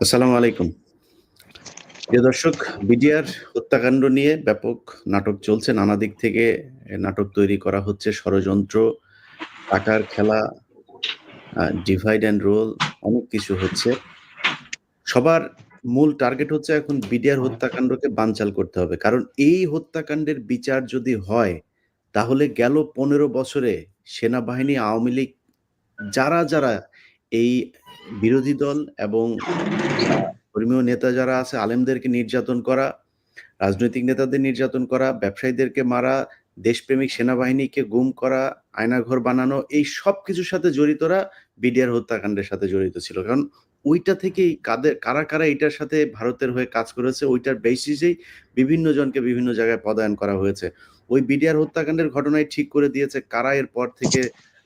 আসসালামু আলাইকুম। প্রিয় দর্শক, বিডিআর হত্যাকাণ্ড নিয়ে ব্যাপক নাটক চলছে। নানা দিক থেকে নাটক তৈরি করা হচ্ছে। ষড়যন্ত্র, টাকার খেলা, ডিভাইড অ্যান্ড রুল অনেক কিছু হচ্ছে। সবার মূল টার্গেট হচ্ছে এখন বিডিআর হত্যাকাণ্ডকে বানচাল করতে হবে। কারণ এই হত্যাকাণ্ডের বিচার যদি হয়, তাহলে গেল ১৫ বছরে সেনাবাহিনী, আওয়ামী লীগ যারা এই বিরোধী দল এবং ধর্মীয় নেতা যারা আছে, আলেমদেরকে নির্যাতন করা, রাজনৈতিক নেতাদের নির্যাতন করা, ব্যবসায়ীদেরকে মারা, দেশপ্রেমিক সেনাবাহিনীকে গুম করা, আয়নাঘর বানানো, এই সবকিছুর সাথে জড়িতরা বিডিআর হত্যাকাণ্ডের সাথে জড়িত ছিল। কারণ ওইটা থেকেই কারা এটার সাথে ভারতের হয়ে কাজ করেছে, ওইটার বেসিসেই বিভিন্ন জনকে বিভিন্ন জায়গায় পদায়ন করা হয়েছে। ওই বিডিআর হত্যাকাণ্ডের ঘটনাই ঠিক করে দিয়েছে কারা এরপর থেকে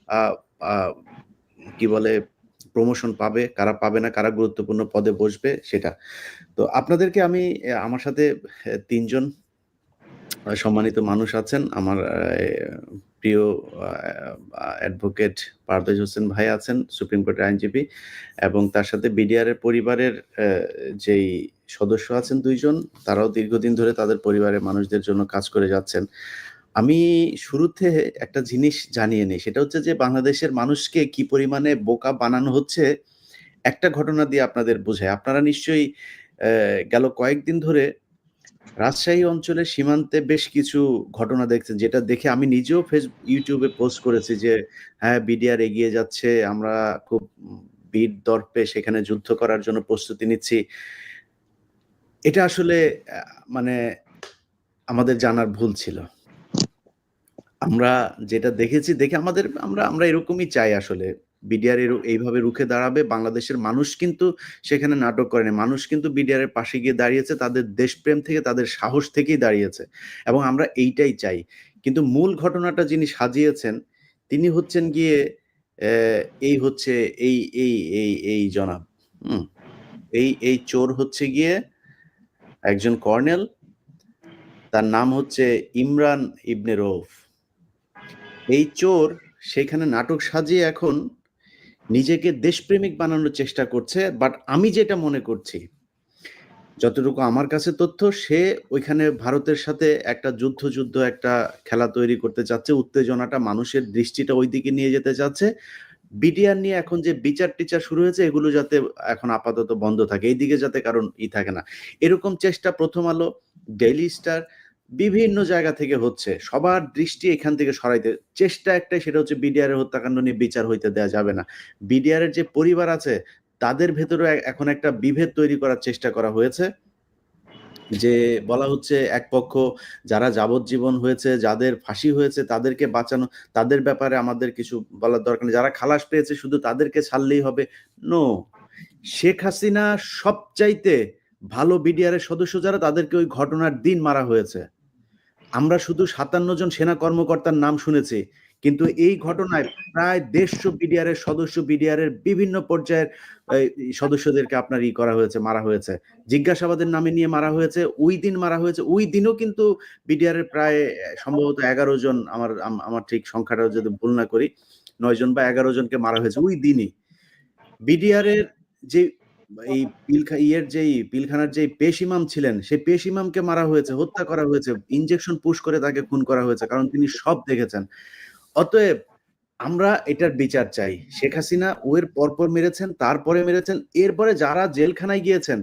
আ আ কি বলে প্রমোশন পাবে, কারা পাবে না, কারা গুরুত্বপূর্ণ পদে বসবে সেটা। তো আপনাদেরকে আমি আমার সাথে ৩ জন সম্মানিত মানুষ আছেন। আমার প্রিয় আ অ্যাডভোকেট পারভেজ হোসেন ভাই আছেন, সুপ্রিম কোর্টের আইনজীবী এবং তার সাথে বিডিআর এর পরিবারের যেই সদস্য আছেন ২ জন, তারাও দীর্ঘদিন ধরে তাদের পরিবারের মানুষদের জন্য কাজ করে যাচ্ছেন। আমি শুরুতে একটা জিনিস জানিয়ে নেই। সেটা হচ্ছে যে বাংলাদেশের মানুষকে কি পরিমাণে বোকা বানানো হচ্ছে, একটা ঘটনা দিয়ে আপনাদের বুঝাই। আপনারা নিশ্চয়ই গেল কয়েকদিন ধরে রাজশাহী অঞ্চলের সীমান্তে বেশ কিছু ঘটনা দেখছেন, যেটা দেখে আমি নিজেও YouTube এ পোস্ট করেছি যে, হ্যাঁ, বিডিআর এগিয়ে যাচ্ছে। আমরা খুব বীর দর্পে সেখানে যুদ্ধ করার জন্য প্রস্তুতি নিচ্ছি। এটা আসলে আ মানে আমাদের জানার ভুল ছিল। আমরা যেটা দেখেছি দেখে আমরা এরকমই চাই আসলে। বিডিআর এইভাবে রুখে দাঁড়াবে। বাংলাদেশের মানুষ কিন্তু সেখানে নাটক করেনি। মানুষ কিন্তু বিডিআর এর পাশে গিয়ে দাঁড়িয়েছে। তাদের দেশপ্রেম থেকে, তাদের সাহস থেকেই দাঁড়িয়েছে। এবং আমরা এইটাই চাই। কিন্তু মূল ঘটনাটা যিনি সাজিয়েছেন, তিনি হচ্ছেন গিয়ে অ্যা এই হচ্ছে এই এই এই এই জনাব। হুম? এই চোর হচ্ছে গিয়ে একজন কর্নেল। তার নাম হচ্ছে ইমরান ইবনে রউফ। এই চোর সেখানে নাটক সাজিয়ে এখন নিজেকে দেশপ্রেমিক বানানোর চেষ্টা করছে। বাট আমি যেটা মনে করছি, যতটুকু আমার কাছে তথ্য, সে ওইখানে ভারতের সাথে একটা যুদ্ধ একটা খেলা তৈরি করতে চাচ্ছে। উত্তেজনাটা, মানুষের দৃষ্টিটা ঐদিকে নিয়ে যেতে চাচ্ছে। বিডিআর নিয়ে এখন যে বিচার-টিচার শুরু হয়েছে, এগুলো যাতে এখন আপাতত বন্ধ থাকে। এইদিকে যাতে কারণ থাকে না। এরকম চেষ্টা 'প্রথম আলো', 'ডেইলি স্টার' বিভিন্ন জায়গা থেকে হচ্ছে। সবার দৃষ্টি এখান থেকে সরাইতে চেষ্টা একটাই, সেটা হচ্ছে বিডিআর এর হত্যাকাণ্ড নিয়ে বিচার হইতে দেয়া যাবে না। বিডিআর এর যে পরিবার আছে, তাদের ভেতরেও এখন একটা বিভেদ তৈরি করার চেষ্টা করা হয়েছে। যে বলা হচ্ছে এক পক্ষ যারা যাবজ্জীবন হয়েছে, যাদের ফাঁসি হয়েছে তাদেরকে বাঁচানো, তাদের ব্যাপারে আমাদের কিছু বলার দরকার নেই। যারা খালাস পেয়েছে শুধু তাদেরকে ছাড়লেই হবে। নো। শেখ হাসিনা সবচাইতে ভালো বিডিআর এর সদস্য যারা, তাদেরকে ওই ঘটনার দিন মারা হয়েছে। আমরা শুধু ৫৭ জন সেনা কর্মকর্তার নাম শুনেছি। কিন্তু এই ঘটনায় প্রায় ১৫০ বিডিআর এর সদস্য, বিডিআর এর বিভিন্ন পর্যায়ের সদস্যদেরকে আপনার করা হয়েছে, মারা হয়েছে। জিজ্ঞাসাবাদের নামে নিয়ে মারা হয়েছে। ওই দিন মারা হয়েছে। ওই দিনও কিন্তু বিডিআর এর প্রায় সম্ভবত ১১ জন, আমার ঠিক সংখ্যাটা যদি ভুল না করি, ৯ জন বা ১১ জনকে মারা হয়েছে ওই দিনই। বিডিআর এর যে এই পিলখানার যেই পেশ ইমাম ছিলেন, সেই পেশ ইমামকে মারা হয়েছে, হত্যা করা হয়েছে। ইনজেকশন পুশ করে তাকে খুন করা হয়েছে। কারণ তিনি সব দেখেছেন। অতএব আমরা এটার বিচার চাই। শেখ হাসিনা এর পরপর মেরেছেন, তারপরে মেরেছেন। এরপরে যারা জেলখানায় গিয়েছেন,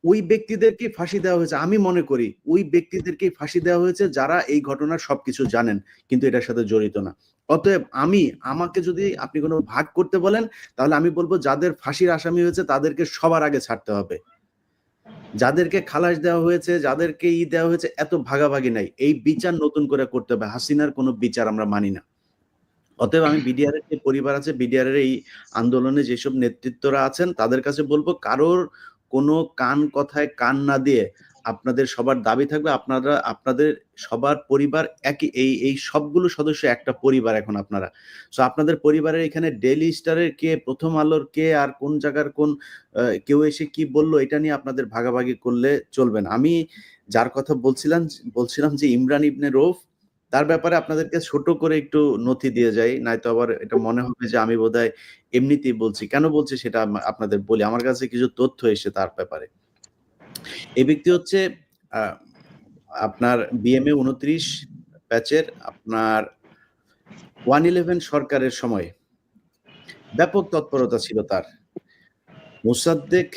ওই ব্যক্তিদেরকেই ফাঁসি দেওয়া হয়েছে। আমি মনে করি ওই ব্যক্তিদেরকেই ফাঁসি দেওয়া হয়েছে যারা এই ঘটনার সবকিছু জানেন, কিন্তু এটার সাথে জড়িত না। অতএব আমাকে যদি আপনি কোন ভাগ করতে বলেন, তাহলে আমি বলব যাদের ফাঁসির আসামি হয়েছে তাদেরকে সবার আগে ছাড়তে হবে। যাদেরকে খালাস দেওয়া হয়েছে, যাদেরকে দেওয়া হয়েছে, এত ভাগাভাগি নাই। এই বিচার নতুন করে করতে হবে। হাসিনার কোন বিচার আমরা মানি না। অতএব আমি বিডিআর এর যে পরিবার আছে, বিডিআর এর এই আন্দোলনে যেসব নেতৃত্বরা আছেন, তাদের কাছে বলব কারোর কোনো কথায় কান না দিয়ে আপনাদের সবার দাবি থাকবে, আপনাদের সবার পরিবার একই, এই সবগুলো সদস্য একটা পরিবার এখন আপনারা। সো আপনাদের পরিবারের এখানে ডেইলি স্টারের কে, প্রথম আলোর কে, আর কোন জায়গার কোন কেউ এসে কি বলল, এটা নিয়ে আপনাদের ভাগাভাগি করলে চলবে না। আমি যার কথা বলছিলাম যে ইমরান ইবনে রউফ, তার ব্যাপারে আপনাদেরকে ছোট করে একটু নথি দিয়ে যাই, নয়তো আবার এটা মনে হবে যে আমি বোধহয় এমনিতেই বলছি। কেন বলছি সেটা আপনাদের বলি। আমার কাছে কিছু তথ্য এসেছে তার ব্যাপারে। এই ব্যক্তি হচ্ছে আ আপনার বিএমএ ২৯ ব্যাচের আপনার 111 সরকারের সময় ব্যাপক তৎপরতা ছিল তার। মোসাদ্দেক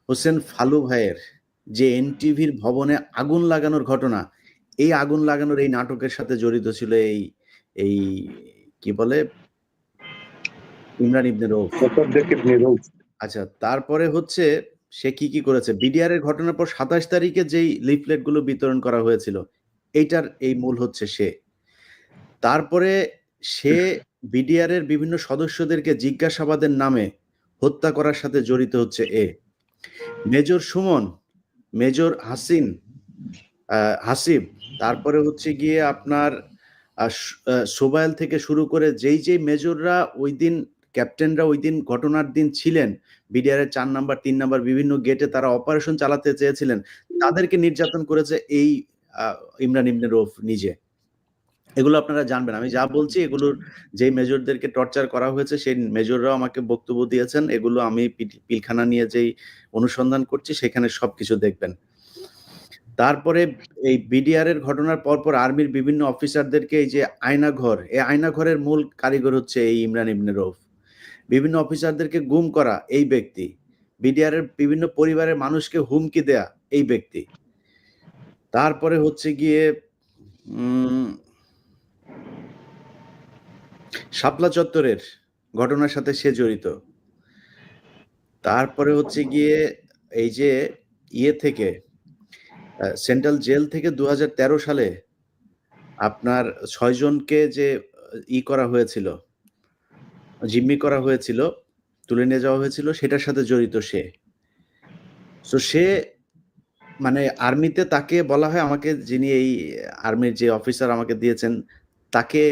হোসেন ফালু ভাইয়ের যে এনটিভির ভবনে আগুন লাগানোর ঘটনা, এই আগুন লাগানোর এই নাটকের সাথে জড়িত ছিল এই কি বলে? ইমরান ইবনে রউফ। আচ্ছা, তারপরে হচ্ছে সে কি করেছে? বিডিআর এর ঘটনার পর ২৭ তারিখে যেই লিফলেট গুলো বিতরণ করা হয়েছিল, এইটার এই মূল হচ্ছে সে। তারপরে সে বিডিআর এর বিভিন্ন সদস্যদেরকে জিজ্ঞাসাবাদের নামে হত্যা করার সাথে জড়িত হচ্ছে এ। মেজর সুমন, মেজর হাসিব, তারপরে হচ্ছে গিয়ে আপনার সোবায়েল থেকে শুরু করে যেই মেজররা ওইদিন ক্যাপ্টেনরা ওইদিন ঘটনার দিন ছিলেন, বিডিআর এর ৪ নাম্বার ৩ নাম্বার বিভিন্ন গেটে তারা অপারেশন চালাতে চেয়েছিলেন, তাদেরকে নির্যাতন করেছে এই ইমরান ইবনে রউফ নিজে। এগুলো আপনারা জানবেন। আমি যা বলছি এগুলোর যে মেজরদেরকে টর্চার করা হয়েছে সেই মেজররাও আমাকে বক্তব্য দিয়েছেন। এগুলো আমি পিলখানা নিয়ে যেই অনুসন্ধান করছি সেখানে সবকিছু দেখবেন। তারপরে এই বিডিআর এর ঘটনার পরপর আর্মির বিভিন্ন অফিসারদেরকে এই যে আয়নাঘর, এই আয়নাঘরের মূল কারিগর হচ্ছে এই ইমরান ইবনে রউফ। বিভিন্ন অফিসারদেরকে গুম করা এই ব্যক্তি। বিডিআর এর বিভিন্ন পরিবারের মানুষকে হুমকি দেয়া এই ব্যক্তি। তারপরে হচ্ছে গিয়ে শাপলা চত্বরের ঘটনার সাথে সে জড়িত। তারপরে হচ্ছে গিয়ে এই যে থেকে সেন্ট্রাল জেল থেকে ২০১৩ সালে আপনার ৬ জনকে যে করা হয়েছিল, জিম্মি করা হয়েছিল, তুলে নিয়ে যাওয়া হয়েছিল, সেটার সাথে জড়িত সে। সো সে মানে আর্মিতে তাকে বলা হয়, আমাকে যিনি এই আর্মির যে অফিসার আমাকে দিয়েছেন, তাকে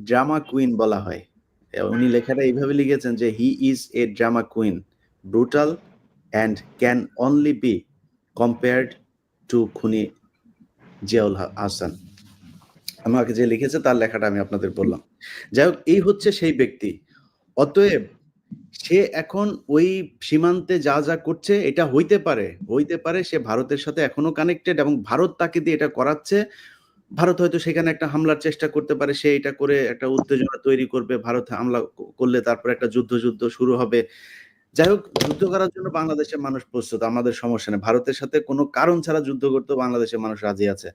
ড্রামা কুইন বলা হয়। উনি লেখাটা এইভাবে লিখেছেন যে he is a drama queen, brutal and can only be compared two খুনি জিয়াউল হাসান। আমাকে যে লিখেছে তার লেখাটা আমি আপনাদের বললাম। যাই হোক, এই হচ্ছে সেই ব্যক্তি। অতএব সে এখন ওই সীমান্তে যা করছে এটা হইতে পারে সে ভারতের সাথে এখনো কানেক্টেড এবং ভারত তাকে দিয়ে এটা করাচ্ছে। ভারত হয়তো সেখানে একটা হামলার চেষ্টা করতে পারে, সে এটা করে একটা উত্তেজনা তৈরি করবে, ভারত হামলা করলে তারপর একটা যুদ্ধ শুরু হবে। যাই হোক, যুদ্ধ করার জন্য বাংলাদেশের মানুষ প্রস্তুত, আমাদের সমস্যা নেই। ভারতের সাথে কোনো কারণ ছাড়া যুদ্ধ করতেও বাংলাদেশের মানুষ রাজি আছে।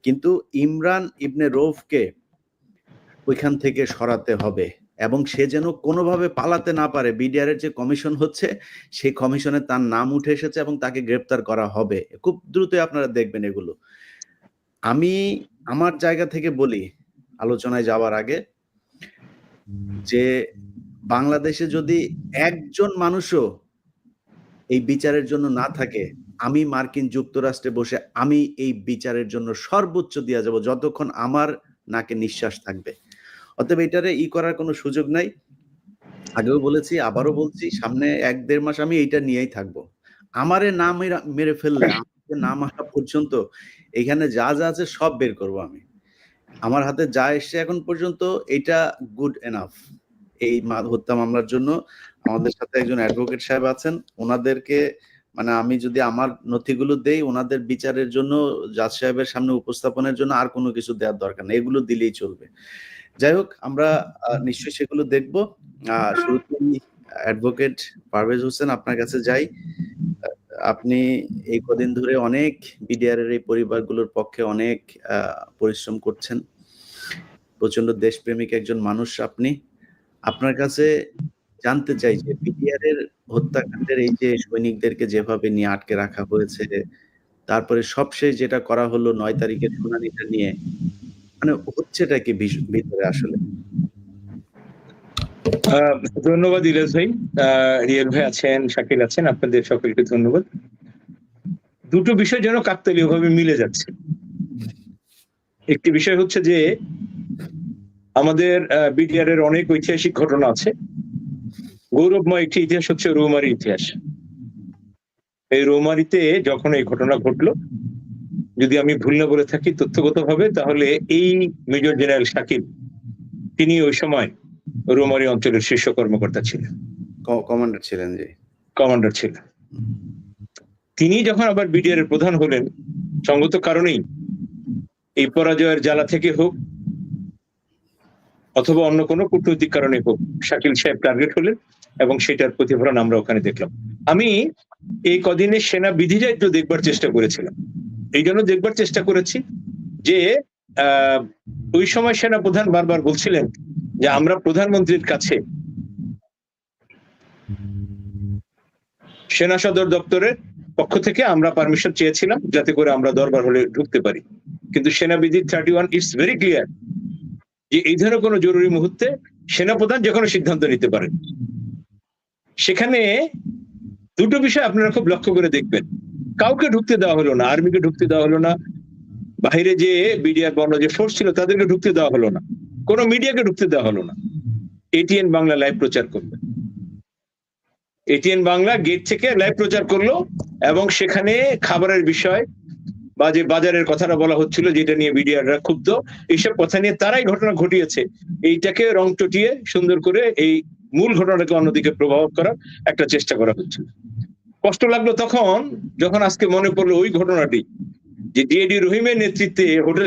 কিন্তু ইমরান ইবনে রউফকে ওইখান থেকে সরাতে হবে এবং সে যেন কোনোভাবে পালাতে না পারে। বিডিআর এর যে কমিশন হচ্ছে সেই কমিশনে তার নাম উঠে এসেছে এবং তাকে গ্রেফতার করা হবে। খুব দ্রুতই আপনারা দেখবেন এগুলো। আমি আমার জায়গা থেকে বলি আলোচনায় যাওয়ার আগে যে বাংলাদেশে যদি একজন মানুষও এই বিচারের জন্য না থাকে, আমি মার্কিন যুক্তরাষ্ট্রে বসে আমি এই বিচারের জন্য সর্বোচ্চ দিয়ে যাব যতক্ষণ আমার নাকে নিঃশ্বাস থাকবে। অতএব এটারে করার কোনো সুযোগ নাই। আগেও বলেছি, আবারও বলছি, সামনে ১-১.৫ মাস আমি এইটা নিয়েই থাকবো। আমারে না মেরে ফেললে, আমাকে না মারা পর্যন্ত এখানে যা আছে সব বের করব আমি। আমার হাতে যা এসছে এখন পর্যন্ত এটা গুড এনাফ। এই হত্যা মামলার জন্য আমাদের সাথে একজন অ্যাডভোকেট সাহেব আছেন। ওনাদেরকে মানে আমি যদি আমার নথিগুলো দেই, ওনাদের বিচারের জন্য জাজ সাহেবের সামনে উপস্থাপনের জন্য আর কোনো কিছু দেওয়ার দরকার নেই। এগুলো দিলেই চলবে। যাই হোক, আমরা নিশ্চয়ই সেগুলো দেখব। শুরুতেই অ্যাডভোকেট পারভেজ হোসেন, আপনার কাছে যাই। আপনি এই কদিন ধরে অনেক বিডিআর এর এই পরিবারগুলোর পক্ষে অনেক পরিশ্রম করছেন। প্রচন্ড দেশপ্রেমিক একজন মানুষ আপনি। আপনার কাছে জানতে চাই যে বিডিআর এর হত্যাকাণ্ডের এই যে সৈনিকদেরকে যেভাবে নিয়ে আটকে রাখা হয়েছে, তারপরে সবশেষ যেটা করা হলো ৯ তারিখের শুনানিটা নিয়ে, মানে হচ্ছেটা কি ভিতরে আসলে? ধন্যবাদ ইলিয়াস ভাই। রিয়াল ভাই আছেন, শাকিল আছেন, আপনাদের সকলকে ধন্যবাদ। দুটো বিষয় যেন কাকতালীয় ভাবে মিলে যাচ্ছে। একটি বিষয় হচ্ছে যে আমাদের বিডিআর এর অনেক ঐতিহাসিক ঘটনা আছে। গৌরবময় একটি ইতিহাস হচ্ছে রৌমারীর ইতিহাস। এই রৌমারীতে যখন এই ঘটনা ঘটলো, যদি আমি ভুল না বলে থাকি তথ্যগতভাবে, তাহলে এই মেজর জেনারেল শাকিল তিনি ওই সময় রৌমারী অঞ্চলের শীর্ষ কর্মকর্তা ছিলেন, কমান্ডার ছিলেন, যে কমান্ডার ছিলেন। তিনি যখন আবার বিডিআর এর প্রধান হলেন, সঙ্গত কারণেই এই পরাজয়ের জ্বালা থেকে হোক অথবা অন্য কোনো কূটনৈতিক কারণে হোক, শাকিল সাহেব টার্গেট হলেন এবং সেটার প্রতিফলন আমরা ওখানে দেখলাম। আমি এই কদিনে সেনা বিধিটা একটু দেখবার চেষ্টা করেছিলাম। এই জন্য দেখবার চেষ্টা করেছি যে ওই সময় সেনা প্রধান বারবার বলছিলেন যে আমরা প্রধানমন্ত্রীর কাছে সেনা সদর দপ্তরের পক্ষ থেকে আমরা পারমিশন চেয়েছিলাম যাতে করে আমরা দরবার হলে ঢুকতে পারি, কিন্তু সেনাবিধি 31 ইটস ভেরি ক্লিয়ার যে এই ধরনের কোনো জরুরি মুহূর্তে সেনাপ্রধান যে কোনো সিদ্ধান্ত নিতে পারেন। সেখানে দুটো বিষয় আপনারা খুব লক্ষ্য করে দেখবেন। কাউকে ঢুকতে দেওয়া হলো না, আর্মিকে ঢুকতে দেওয়া হলো না, বাইরে যে বিডিআর বর্ণ যে ফোর্স ছিল তাদেরকে ঢুকতে দেওয়া হলো না, কোনো মিডিয়াকে ঢুকতে দেওয়া হলো না। এটিএন বাংলা লাইভ প্রচার করবে, এটিএন বাংলা গেট থেকে লাইভ প্রচার করলো এবং সেখানে খাবারের বিষয় বা যে বাজারের কথাটা বলা হচ্ছিল যেটা নিয়ে বিডিআররা ক্ষুব্ধ, এইসব কথা নিয়ে তারাই ঘটনা ঘটিয়েছে, এইটাকে রং চটিয়ে সুন্দর করে এই মূল ঘটনাটাকে অন্যদিকে প্রভাব করার একটা চেষ্টা করা হচ্ছিল। কষ্ট লাগলো তখন যখন আজকে মনে পড়লো ওই ঘটনাটি, যে ডিএডি রহিমের নেতৃত্বে হোটেল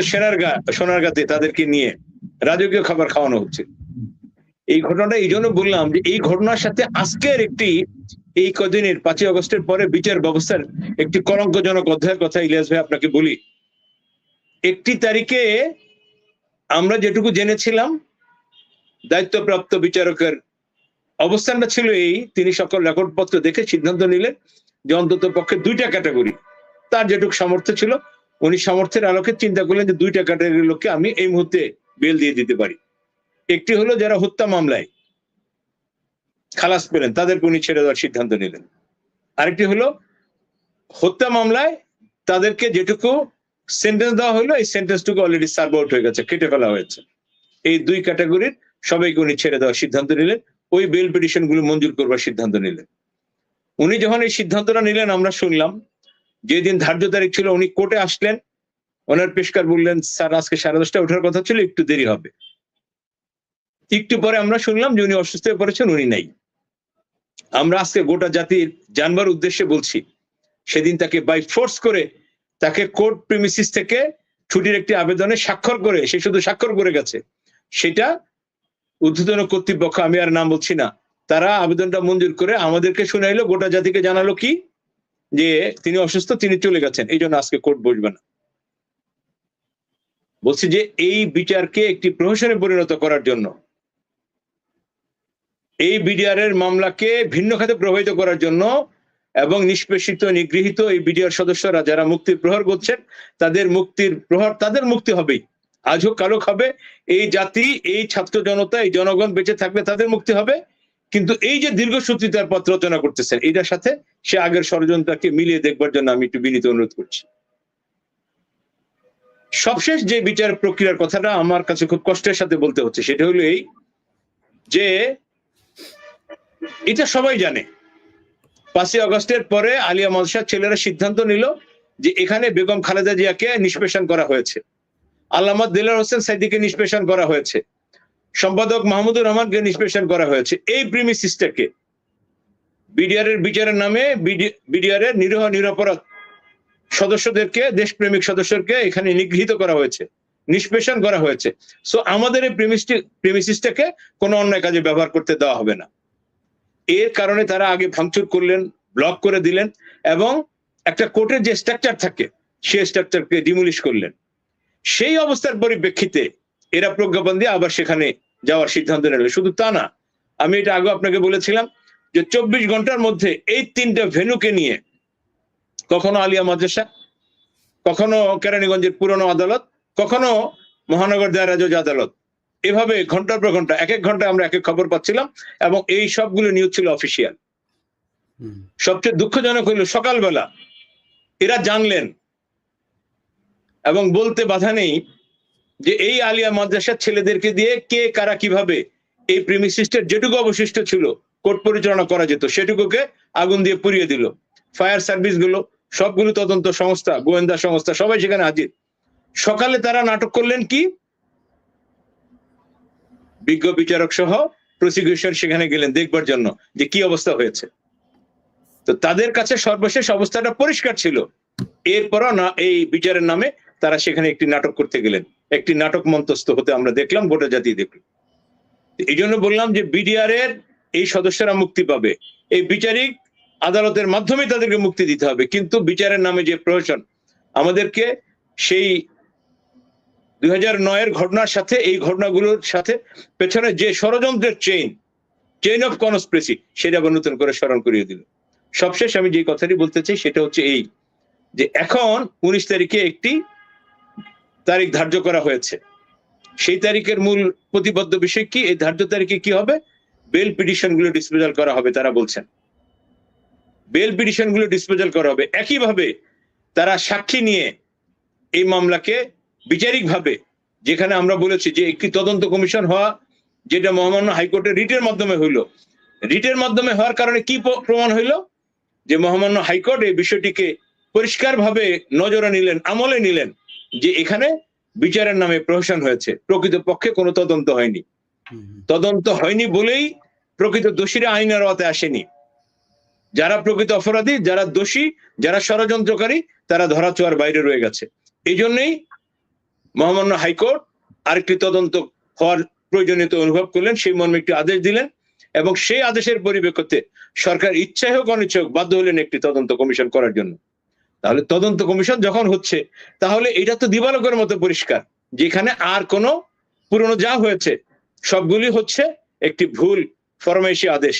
সোনারগাঁতে তাদেরকে নিয়ে রাজকীয় খাবার খাওয়ানো হচ্ছে। এই ঘটনাটা এই জন্য বললাম যে এই ঘটনার সাথে আজকের একটি এই কদিনের 5ই আগস্টের পরে বিচার ব্যবস্থার একটি কলঙ্কজনক অধ্যায়ের কথা ইলিয়াস ভাই আপনাকে বলি। 1 তারিখে আমরা যেটুকু জেনেছিলাম দায়িত্বপ্রাপ্ত বিচারকের অবস্থানটা ছিল এই, তিনি সকল রেকর্ডপত্র দেখে সিদ্ধান্ত নিলেন যে অন্তত পক্ষে 2টা ক্যাটাগরি, তার যেটুকু সামর্থ্য ছিল উনি সামর্থ্যের আলোকে চিন্তা করলেন যে 2টা ক্যাটাগরির লোককে আমি এই মুহূর্তে বেল দিয়ে দিতে পারি। একটি হলো যারা হত্যা মামলায় খালাস পেলেন তাদেরকে উনি ছেড়ে দেওয়ার সিদ্ধান্ত নিলেন, আরেকটি হলো হত্যা মামলায় তাদেরকে যেটুকু সেন্টেন্স দেওয়া হলো এই সেন্টেন্সটুকু অলরেডি সার্ভ আউট হয়ে গেছে, কেটে ফেলা হয়েছে। এই 2 ক্যাটাগরির সবাইকে উনি ছেড়ে দেওয়ার সিদ্ধান্ত নিলেন, ওই বেল পিটিশন গুলো মঞ্জুর করবার সিদ্ধান্ত নিলেন। উনি যখন এই সিদ্ধান্তটা নিলেন আমরা শুনলাম যেদিন ধার্য তারিখ ছিল উনি কোর্টে আসলেন, ওনার পেশকার বললেন স্যার আজকে 10:30টায় ওঠার কথা ছিল, একটু দেরি হবে। একটু পরে আমরা শুনলাম যে উনি অসুস্থ হয়ে পড়েছেন, উনি নাই। আমরা আজকে গোটা জাতির জানবার উদ্দেশ্যে বলছি, সেদিন তাকে বাই ফোর্স করে তাকে কোর্ট প্রিমিসিস থেকে ছুটির একটি আবেদনে স্বাক্ষর করে, সে শুধু স্বাক্ষর করে গেছে, সেটা ঊর্ধ্বতন কর্তৃপক্ষ, আমি আর নাম বলছি না, তারা আবেদনটা মঞ্জুর করে আমাদেরকে শুনাইলো, গোটা জাতিকে জানালো কি যে তিনি অসুস্থ, তিনি চলে গেছেন, এই জন্য আজকে কোর্ট বসবে না। বলছি যে এই বিচারকে একটি প্রহসনে পরিণত করার জন্য, এই বিডিআর এর মামলাকে ভিন্ন খাতে প্রভাবিত করার জন্য এবং নিষ্পেষিত নিগৃহীত এই বিডিআর সদস্যরা যারা মুক্তির প্রহর করছেন তাদের মুক্তির প্রহর, তাদের মুক্তি হবেই, আজ হোক কালো হবে, এই জাতি, এই ছাত্র জনতা, এই জনগণ বেঁচে থাকলে তাদের মুক্তি হবে। কিন্তু এই যে দীর্ঘসূত্রিতার পথ রচনা করতেছেন এটার সাথে সে আগের ষড়যন্ত্রকে মিলিয়ে দেখবার জন্য আমি একটু বিনীত অনুরোধ করছি। সবশেষ যে বিচার প্রক্রিয়ার কথাটা আমার কাছে খুব কষ্টের সাথে বলতে হচ্ছে সেটা হলো এই যে এটা সবাই জানে 5ই আগস্টের পরে আলিয়া মাদ্রাসার ছেলেরা সিদ্ধান্ত নিল যে এখানে বেগম খালেদা জিয়াকে নিষ্পেষণ করা হয়েছে, আল্লামা দেলাওয়ার হোসেন সাইদিকে নিষ্পেষণ করা হয়েছে, সম্পাদক মাহমুদুর রহমানকে নিষ্পেষণ করা হয়েছে। এই প্রিমিসিসটাকে বিডিআর এর বিচারের নামে বিডিআর এর নিরীহ নিরপরাধ সদস্যদেরকে, দেশপ্রেমিক সদস্যকে এখানে নিগৃহীত করা হয়েছে, নিষ্পেষণ করা হয়েছে। সো আমাদের এই প্রিমিসিসটাকে কোনো অন্যায় কাজে ব্যবহার করতে দেওয়া হবে না। এর কারণে তারা আগে ভাঙচুর করলেন, ব্লক করে দিলেন এবং একটা কোর্টের যে স্ট্রাকচার থাকে সেই স্ট্রাকচারকে ডিমলিশ করলেন। সেই অবস্থার পরিপ্রেক্ষিতে এরা প্রজ্ঞাপন দিয়ে আবার সেখানে যাওয়ার সিদ্ধান্ত নিল। শুধু তা না, আমি এটা আগে আপনাকে বলেছিলাম যে 24 ঘন্টার মধ্যে এই 3টা ভেন্যুকে নিয়ে, কখনো আলিয়া মাদ্রাসা, কখনো কেরানীগঞ্জের পুরনো আদালত, কখনো মহানগর দায়রা জজ আদালত, এভাবে ঘন্টার পর ঘন্টা, এক এক ঘন্টায় আমরা এক এক খবর পাচ্ছিলাম এবং এই সবগুলো নিউজ ছিল অফিসিয়াল। সবচেয়ে দুঃখজনক হইল সকালবেলা এরা জানলেন এবং বলতে বাধা নেই যে এই আলিয়া মাদ্রাসার ছেলেদেরকে দিয়ে কে কারা কিভাবে এই প্রিমিসিসের যেটুকু অবশিষ্ট ছিল কোর্ট পরিচালনা করা যেত সেটুকুকে আগুন দিয়ে পুড়িয়ে দিল। ফায়ার সার্ভিস গুলো সবগুলো তদন্ত সংস্থা, গোয়েন্দা সংস্থা সবাই সেখানে হাজির। সকালে তারা নাটক করলেন কি, বিজ্ঞ বিচারক সহ প্রসিকিউশন সেখানে গেলেন দেখবার জন্য যে কি অবস্থা হয়েছে। তো তাদের কাছে সর্বশেষ অবস্থাটা পরিষ্কার ছিল। এরপরও না এই বিচারের নামে তারা সেখানে একটি নাটক করতে গেলেন, একটি নাটক মঞ্চস্থ হতে আমরা দেখলাম, গোটা জাতি দেখল। এই জন্য বললাম যে বিডিআর এর এই সদস্যরা মুক্তি পাবে, এই বিচারিক আদালতের মাধ্যমে তাদেরকে মুক্তি দিতে হবে। কিন্তু বিচারের নামে যে প্রহসন, আমাদেরকে সেই 2009 এর ঘটনার সাথে এই ঘটনাগুলোর সাথে পেছনে যে ষড়যন্ত্রের চেইন অফ কনস্পিরেসি, সেটা আবার নতুন করে স্মরণ করিয়ে দিল। সবশেষ আমি যে কথাটি বলতে চাই সেটা হচ্ছে এই, যে এখন 19 তারিখে একটি তারিখ ধার্য করা হয়েছে। সেই তারিখের মূল প্রতিবদ্ধ বিষয় কি, এই ধার্য তারিখে কি হবে, বেল পিটিশন গুলো ডিসপোজাল করা হবে। তারা বলছেন বেল পিটিশন গুলো ডিসপোজাল করা হবে। একইভাবে তারা সাক্ষী নিয়ে এই মামলাকে বিচারিকভাবে, যেখানে আমরা বলেছি যে একটি তদন্ত কমিশন হওয়া, যেটা মহামান্য হাইকোর্টের রিটের মাধ্যমে হইল, রিটের মাধ্যমে হওয়ার কারণে কি প্রমাণ হইল, যে মহামান্য হাইকোর্ট এই বিষয়টিকে পরিষ্কারভাবে নজরে নিলেন, আমলে নিলেন, যে এখানে বিচারের নামে প্রহসন হয়েছে, প্রকৃতপক্ষে কোনো তদন্ত হয়নি। তদন্ত হয়নি বলেই প্রকৃত দোষীরা আইনের আওতায় আসেনি। যারা প্রকৃত অপরাধী, যারা দোষী, যারা ষড়যন্ত্রকারী, তারা ধরাছোঁয়ার বাইরে রয়ে গেছে। এই জন্যই মহামান্য হাইকোর্ট আরেকটি তদন্ত হওয়ার প্রয়োজনীয়তা অনুভব করলেন, সেই মর্মে একটি আদেশ দিলেন, এবং সেই আদেশের পরিপ্রেক্ষিতে সরকার ইচ্ছাই হোক অনিচ্ছা হোক বাধ্য হলেন একটি তদন্ত কমিশন করার জন্য। তাহলে তদন্ত কমিশন যখন হচ্ছে, তাহলে এটা তো দিবালোকের মতো পরিষ্কার, যেখানে আর কোনো পুরনো যা হয়েছে সবগুলি হচ্ছে একটি ভুল ফরমাইশি আদেশ,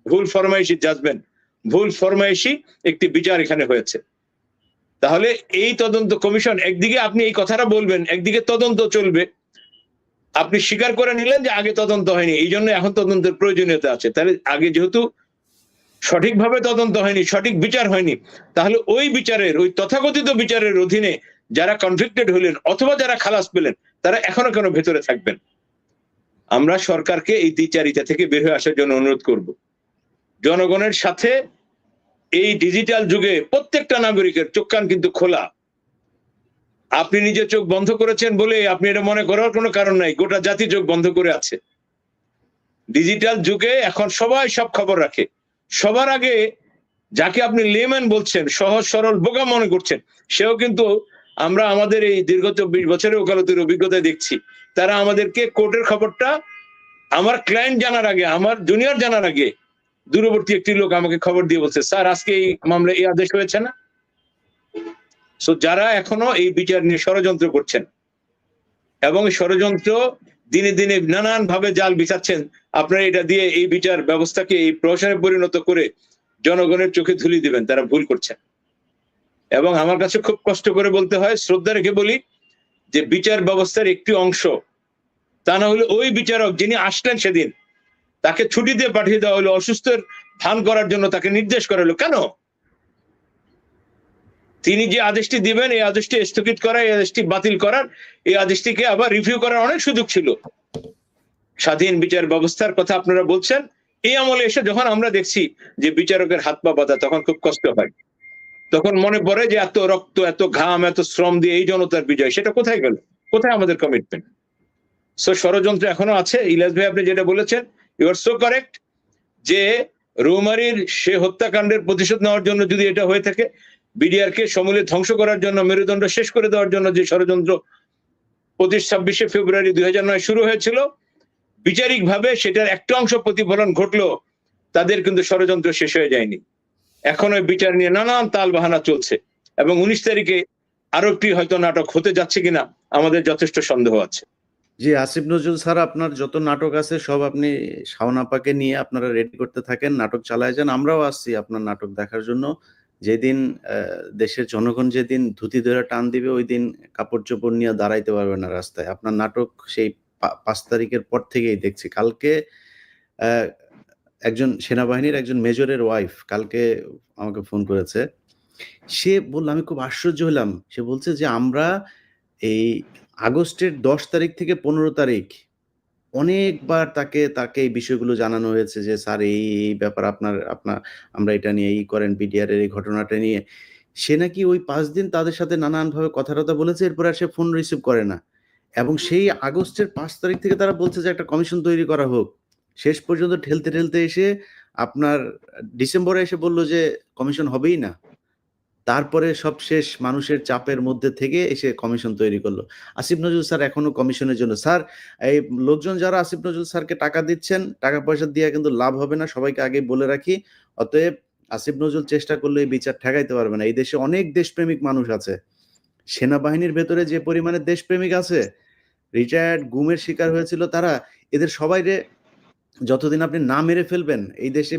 ভুল ফরমাইশি জাজমেন্ট, ভুল ফরমাইশি একটি বিচার এখানে হয়েছে। তাহলে এই তদন্ত কমিশন, একদিকে আপনি এই কথাটা বলবেন, একদিকে তদন্ত চলবে, আপনি স্বীকার করে নিলেন যে আগে তদন্ত হয়নি, এই জন্য এখন তদন্তের প্রয়োজনীয়তা আছে। তাহলে আগে যেহেতু সঠিকভাবে তদন্ত হয়নি, সঠিক বিচার হয়নি, তাহলে ওই বিচারের, ওই তথাকথিত বিচারের অধীনে যারা কনভিক্টেড হলেন অথবা যারা খালাস পেলেন, তারা এখনো কেন ভেতরে থাকবেন? আমরা সরকারকে এই দ্বিচারিতা থেকে বের হয়ে আসার জন্য অনুরোধ করব। জনগণের সাথে এই ডিজিটাল যুগে প্রত্যেকটা নাগরিকের চোখ কান কিন্তু খোলা। আপনি নিজে চোখ বন্ধ করেছেন বলে আপনি এটা মনে করার কোনো কারণ নাই, গোটা জাতি চোখ বন্ধ করে আছে। ডিজিটাল যুগে এখন সবাই সব খবর রাখে। সবার আগে যাকে আপনি লেম্যান বলছেন, সহজ সরল বোকা মনে করছেন, সেও কিন্তু আমরা আমাদের এই দীর্ঘ 24 বছরের ওকালতির অভিজ্ঞতায় দেখছি, তারা আমাদেরকে কোর্টের খবরটা আমার ক্লায়েন্ট জানার আগে, আমার জুনিয়র জানার আগে, দূরবর্তী একটি লোক আমাকে খবর দিয়ে বলছে, স্যার আজকে এই মামলা এই আদেশ হয়েছে না। সো যারা এখনো এই বিচার নিয়ে ষড়যন্ত্র করছেন এবং ষড়যন্ত্র দিনে দিনে নানান ভাবে জাল বিছাচ্ছেন, আপনারা এটা দিয়ে এই বিচার ব্যবস্থাকে এই প্রহসনে পরিণত করে জনগণের চোখে ধুলি দিবেন, তারা ভুল করছেন। এবং আমার কাছে খুব কষ্ট করে বলতে হয়, শ্রদ্ধা রেখে বলি, যে বিচার ব্যবস্থার একটি অংশ, তা না হলে ওই বিচারক যিনি আসলেন সেদিন, তাকে ছুটি দিয়ে পাঠিয়ে দেওয়া হলো, অসুস্থের ভান করার জন্য তাকে নির্দেশ করা হলো। কেন? তিনি যে আদেশটি দিবেন, এই আদেশটি স্থগিত করা, এই আদেশটি বাতিল করার, এই আদেশটিকে আবার রিভিউ করার অনেক সুযোগ ছিল। স্বাধীন বিচার ব্যবস্থার কথা আপনারা বলছেন, এই আমলে এসে যখন আমরা দেখছি যে বিচারকের হাত পা বাঁধা, তখন খুব কষ্ট হয়। তখন মনে পড়ে যে এত রক্ত, এত ঘাম, এত শ্রম দিয়ে এই জনতার বিজয়, সেটা কোথায় গেল? কোথায় আমাদের কমিটমেন্ট? সো ষড়যন্ত্র এখনো আছে। ইলিয়াস ভাই আপনি যেটা বলেছেন, ইউ আর সো কারেক্ট, যে রৌমারীর সে হত্যাকাণ্ডের প্রতিশোধ নেওয়ার জন্য যদি এটা হয়ে থাকে, বিডিআর কে সমূলে ধ্বংস করার জন্য, মেরুদণ্ড শেষ করে দেওয়ার জন্য যে ষড়যন্ত্র 26শে ফেব্রুয়ারি 2009 শুরু হয়েছিল, বিচারিক ভাবে সেটার একটা অংশ প্রতিফলন ঘটলো, তাদের কিন্তু ষড়যন্ত্র শেষ হয়ে যায়নি। এখন ওই বিচার নিয়ে নানান তাল বাহানা চলছে, এবং 19 তারিখে আরো একটি হয়তো নাটক হতে যাচ্ছে কিনা আমাদের যথেষ্ট সন্দেহ আছে। জি, আসিফ নজরুল স্যার, আপনার যত নাটক আছে সব আপনি শাওন আপাকে নিয়ে আপনারা রেডি করতে থাকেন, নাটক চালায় যান। আমরাও আসছি আপনার নাটক দেখার জন্য। যেদিন দেশের জনগণ যেদিন ধুতি ধরে টান দিবে, ওই দিন কাপড় চোপড় নিয়ে দাঁড়াইতে পারবে না রাস্তায়। আপনার নাটক সেই 5 তারিখের পর থেকেই দেখছি। কালকে একজন সেনাবাহিনীর একজন মেজরের ওয়াইফ কালকে আমাকে ফোন করেছে। সে বলল, আমি খুব আশ্চর্য হলাম। সে বলছে যে আমরা এই আগস্টের 10 তারিখ থেকে 15 তারিখ অনেকবার তাকে এই বিষয়গুলো জানানো হয়েছে যে স্যার এই ব্যাপার, আপনার আমরা এটা নিয়ে করেন, বিডিআর এর এই ঘটনাটা নিয়ে। সে নাকি ওই 5 দিন তাদের সাথে নানানভাবে কথা-টথা বলেছে, এরপরে আর সে ফোন রিসিভ করে না। এবং সেই আগস্টের ৫ তারিখ থেকে তারা বলছে যে একটা কমিশন তৈরি করা হোক। শেষ পর্যন্ত ঠেলতে, ঠেলতে এসে আপনার ডিসেম্বরে এসে বলল যে কমিশন হবেই না। তারপরে সবশেষ মানুষের চাপের মধ্যে থেকে এসে কমিশন তৈরি করলো। আসিফ নজরুল স্যার এখনো কমিশনের জন্য স্যার, এই লোকজন যারা আসিফ নজরুল স্যারকে টাকা দিচ্ছেন, টাকা পয়সা দিয়ে কিন্তু লাভ হবে না। সবাইকে আগেই বলে রাখি। অতএব আসিফ নজরুল চেষ্টা করলে এই বিচার ঠেকাইতে পারবে না। এই দেশে অনেক দেশপ্রেমিক মানুষ আছে। সেনাবাহিনীর ভেতরে যে পরিমাণে দেশপ্রেমিক আছে, রিটায়ার্ড গুমের শিকার হয়েছিল তারা, এদের সবাইরে যতদিন আপনি না মেরে ফেলবেন, এই দেশে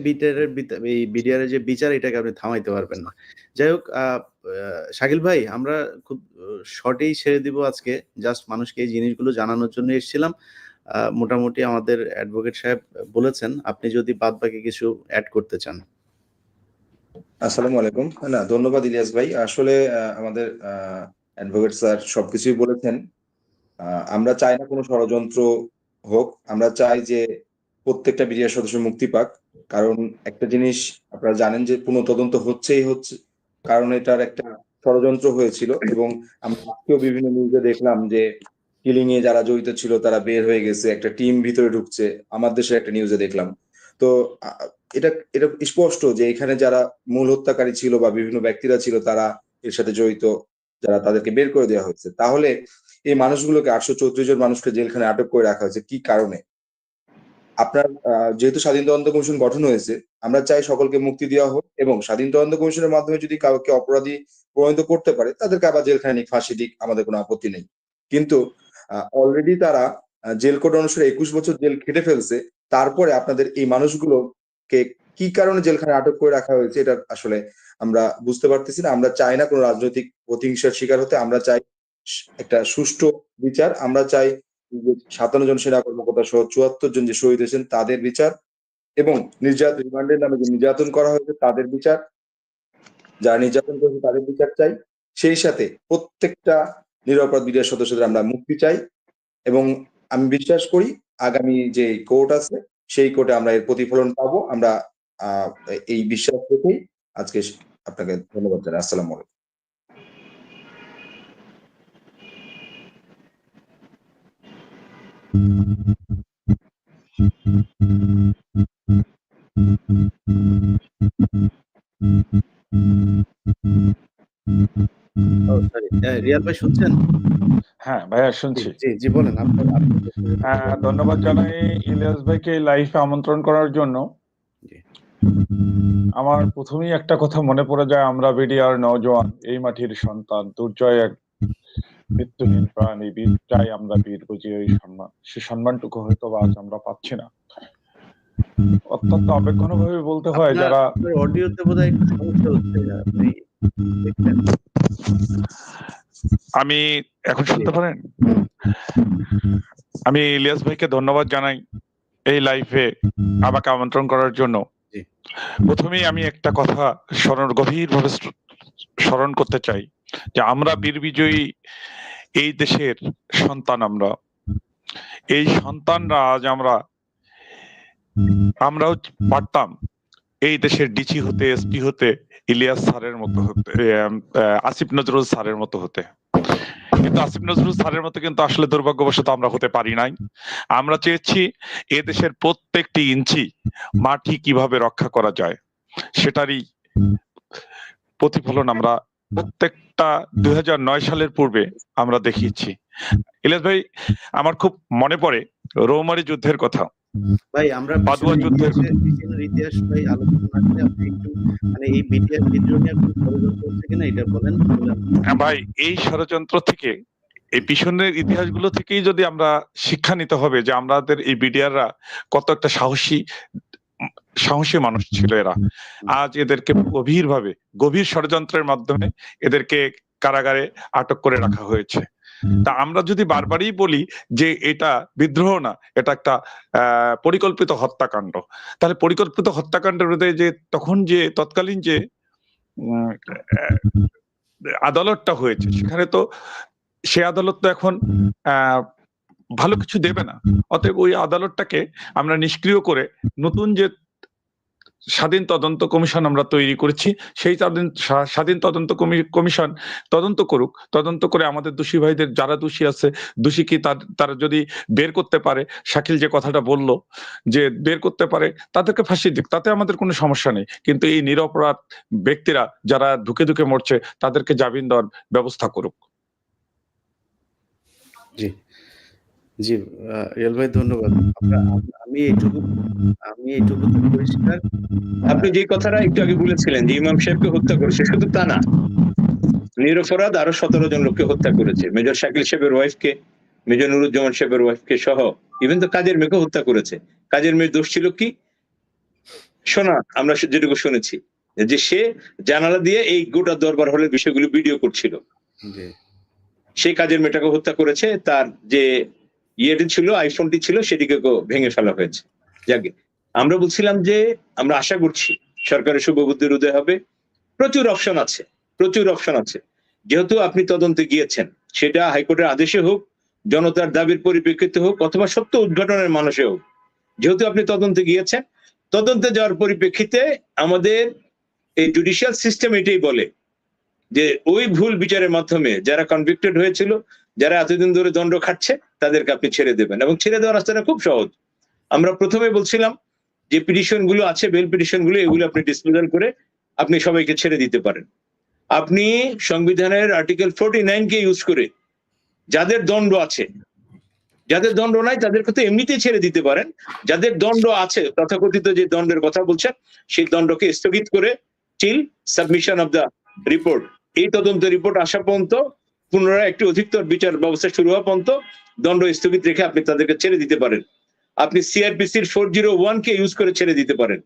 এই বিডিআর এর যে বিচার, এটাকে আপনি থামাইতে পারবেন না। যাই হোক, শাকিল ভাই, আমরা খুব শর্টেই ছেড়ে দিব আজকে। জাস্ট মানুষকে এই জিনিসগুলো জানানোর জন্য এসেছিলাম। মোটামুটি আমাদের অ্যাডভোকেট সাহেব বলেছেন, আপনি যদি বাদবাকি কিছু এড করতে চান। আসসালামু আলাইকুম। না, ধন্যবাদ ইলিয়াস ভাই। আসলে আমাদের অ্যাডভোকেট স্যার সবকিছুই বলেছেন। আমরা চাই না কোনো ষড়যন্ত্র হোক। আমরা চাই যে প্রত্যেকটা বিডিআর সদস্য মুক্তি পাক। কারণ একটা জিনিস আপনারা জানেন যে পুনঃতদন্ত হচ্ছে। কারণ এটার একটা ষড়যন্ত্র হয়েছিল এবং আমরা আজকেও বিভিন্ন নিউজে দেখলাম যে কিলিং এ যারা জড়িত ছিল তারা বের হয়ে গেছে, একটা টিম ভিতরে ঢুকছে। আমার দেশের একটা নিউজে দেখলাম। তো এটা এটা স্পষ্ট যে এখানে যারা মূল হত্যাকারী ছিল বা বিভিন্ন ব্যক্তিরা ছিল তারা এর সাথে জড়িত, যারা তাদেরকে বের করে দেওয়া হয়েছে। তাহলে এই মানুষগুলোকে 834 জন মানুষকে জেলখানে আটক করে রাখা হয়েছে কি কারণে? আপনার যেহেতু স্বাধীন তদন্ত কমিশন গঠন হয়েছে, আমরা চাই সকলকে মুক্তি দেওয়া হোক এবং স্বাধীন তদন্ত কমিশনের মাধ্যমে যদি কাউকে অপরাধী প্রমাণিত করতে পারে তাদেরকে আবার জেলখানে নিক, ফাঁসি দিক, আমাদের কোনো আপত্তি নেই। কিন্তু অলরেডি তারা জেল কোড অনুসারে 21 বছর জেল খেটে ফেলছে। তারপরে আপনাদের এই মানুষগুলোকে কি কারণে জেলখানে আটক করে রাখা হয়েছে এটা আসলে আমরা বুঝতে পারতেছি না। আমরা চাই না কোনো রাজনৈতিক প্রতিহিংসার শিকার হতে। আমরা চাই একটা সুষ্ঠু বিচার। আমরা চাই যে 57 জন সেনা কর্মকর্তা সহ 74 জন যে শহীদ হয়েছেন তাদের বিচার এবং রিমান্ডের নামে যে নির্যাতন করা হয়েছে তাদের বিচার, যারা নির্যাতন করেছে তাদের বিচার চাই। সেই সাথে প্রত্যেকটা নিরপরাধ বিডিআর সদস্যদের আমরা মুক্তি চাই এবং আমি বিশ্বাস করি আগামী যে কোর্ট আছে সেই কোর্টে আমরা এর প্রতিফলন পাবো। আমরা এই বিশ্বাস রেখেই আজকে আপনাকে ধন্যবাদ জানাই। আসসালামু আলাইকুম। রিয়াদ ভাই শুনছেন? হ্যাঁ ভাইয়া, শুনছি। জি বলেন। ধন্যবাদ জানাই ইলিয়াস ভাইকে লাইভে আমন্ত্রণ করার জন্য। আমার প্রথমেই একটা কথা মনে পড়ে যায়, আমরা বিডিআর নওজোয়ান, এই মাটির সন্তান, দুর্জয় এক মৃত্যুহীন প্রাণী, বীর চাই আমরা, বীর বুঝি ওই সম্মান। সে সম্মানটুকু হয়তো আজ আমরা পাচ্ছি না। অত্যন্ত আবেগঘনভাবে বলতে হয়, যারা অডিওতে বোধহয় একটু সমস্যা হচ্ছে, আপনি দেখবেন। আমি এখন শুনতে পারেন? আমি ইলিয়াস ভাইকে ধন্যবাদ জানাই এই লাইভে আমাকে আমন্ত্রণ করার জন্য। প্রথমেই আমি একটা কথা গভীরভাবে স্মরণ করতে চাই যে আমরা বীর বিজয়ী এই দেশের সন্তান। আমরা এই সন্তানরা আজ আমরাও পারতাম এই দেশের ডিসি হতে, এসপি হতে, ইলিয়াস স্যারের মতো হতে, আসিফ নজরুল স্যারের মতো হতে। কিন্তু আসিফ নজরুল স্যারের মতো কিন্তু আসলে দুর্ভাগ্যবশত আমরা হতে পারি নাই। আমরা চেয়েছি এ দেশের প্রত্যেকটি ইঞ্চি মাটি কিভাবে রক্ষা করা যায় সেটারই প্রতিফলন আমরা প্রত্যেকটা 2009 সালের পূর্বে আমরা দেখিয়েছি। ইলিয়াস ভাই, আমার খুব মনে পড়ে রৌমারী যুদ্ধের কথা। ভাই, আমরা পাদুয়া যুদ্ধের ইতিহাস ভাই আলোচনা করে আপনি একটু মানে এই বিডিআর বিদ্রোহ নিয়ে কোনো ষড়যন্ত্র হচ্ছে কিনা এটা বলেন। ভাই, এই ষড়যন্ত্র থেকে, এই পিছনের ইতিহাসগুলো থেকেই যদি আমরা শিক্ষা নিতে হবে যে আমাদের এই বিডিআররা কত একটা সাহসী মানুষ ছিল এরা। আজ এদেরকে গভীর ষড়যন্ত্রের মাধ্যমে এদেরকে কারাগারে আটক করে রাখা হয়েছে। তা আমরা যদি বারবারই বলি যে এটা বিদ্রোহ না, এটা একটা পরিকল্পিত হত্যাকাণ্ড, তাহলে পরিকল্পিত হত্যাকাণ্ডের বিরুদ্ধে যে তৎকালীন যে আদালতটা হয়েছে, সেখানে তো সে আদালত তো এখন ভালো কিছু দেবে না। অতএব ওই আদালতটাকে আমরা নিষ্ক্রিয় করে নতুন যে স্বাধীন তদন্ত কমিশন আমরা তৈরি করেছি। সেই স্বাধীন তদন্ত কমিশন তদন্ত করুক, তদন্ত করে আমাদের দোষী ভাইদের, যারা দোষী আছে, দোষী কি তারা যদি বের করতে পারে, শাকিল যে কথাটা বলল যে বের করতে পারে, তাদেরকে ফাঁসি দিক, তাতে আমাদের কোনো সমস্যা নেই। কিন্তু এই নিরপরাধ ব্যক্তিরা যারা ধুকে ধুকে মরছে, তাদেরকে জামিন দেওয়ার ব্যবস্থা করুক। জি, জি, রিয়াল ভাই ধন্যবাদ। আমি এইটুকু পরিষ্কার। আপনি যে কথাটা একটু আগে বলেছিলেন যে ইমাম সাহেবকে হত্যা করেছে, শুধু তা না, নিরপরাধ আরো 17 জন লোককে হত্যা করেছে। মেজর শাকিল সাহেবের ওয়াইফকে, মেজর নুরুজ্জামান সাহেবের ওয়াইফকে সহ, ইভেন তো কাজের মেয়েকে হত্যা করেছে। কাজের মেয়ের দোষ ছিল কি? শোনা, আমরা যেটুকু শুনেছি যে সে জানালা দিয়ে এই গোটা দরবার হলের বিষয়গুলো ভিডিও করছিল। সেই কাজের মেয়েটাকে হত্যা করেছে, তার যে ইয়েটি ছিল, আইফোনটি ছিল, সেটিকে ভেঙে ফেলা হয়েছে। যাকে আমরা বলছিলাম যে আমরা আশা করছি সরকারের শুভবুদ্ধির উদয় হবে। প্রচুর অপশন আছে, প্রচুর অপশন আছে। যেহেতু আপনি তদন্তে গিয়েছেন, সেটা হাইকোর্টের আদেশে হোক, জনতার দাবির পরিপ্রেক্ষিতে হোক, অথবা সত্য উদ্ঘাটনের মানুষে হোক, যেহেতু আপনি তদন্তে গিয়েছেন, তদন্তে যাওয়ার পরিপ্রেক্ষিতে আমাদের এই জুডিশিয়াল সিস্টেম এটাই বলে যে ওই ভুল বিচারের মাধ্যমে যারা কনভিক্টেড হয়েছিল, যারা এতদিন ধরে দণ্ড খাচ্ছে, তাদেরকে আপনি ছেড়ে দেবেন। এবং ছেড়ে দেওয়ার রাস্তাটা খুব সহজ। আমরা প্রথমে বলছিলাম যে পিটিশন গুলো আছে, বেল পিটিশন গুলো, এগুলো আপনি ডিসপোজাল করে আপনি সবাইকে ছেড়ে দিতে পারেন। আপনি সংবিধানের আর্টিকেল 49 কে ইউজ করে যাদের দণ্ড আছে, যাদের দণ্ড নাই তাদেরকে তো এমনিতেই ছেড়ে দিতে পারেন। যাদের দণ্ড আছে, তথাকথিত যে দণ্ডের কথা বলছেন, সেই দণ্ডকে স্থগিত করে till submission of the report, এই তদন্ত রিপোর্ট আসা পর্যন্ত, পুনরায় একটি অধিকতর বিচার ব্যবস্থা শুরু হওয়া পর্যন্ত দণ্ড স্থগিত রেখে আপনি তাদেরকে ছেড়ে দিতে পারেন। আপনি সিআরপিসির 401 কে ইউজ করে ছেড়ে দিতে পারেন।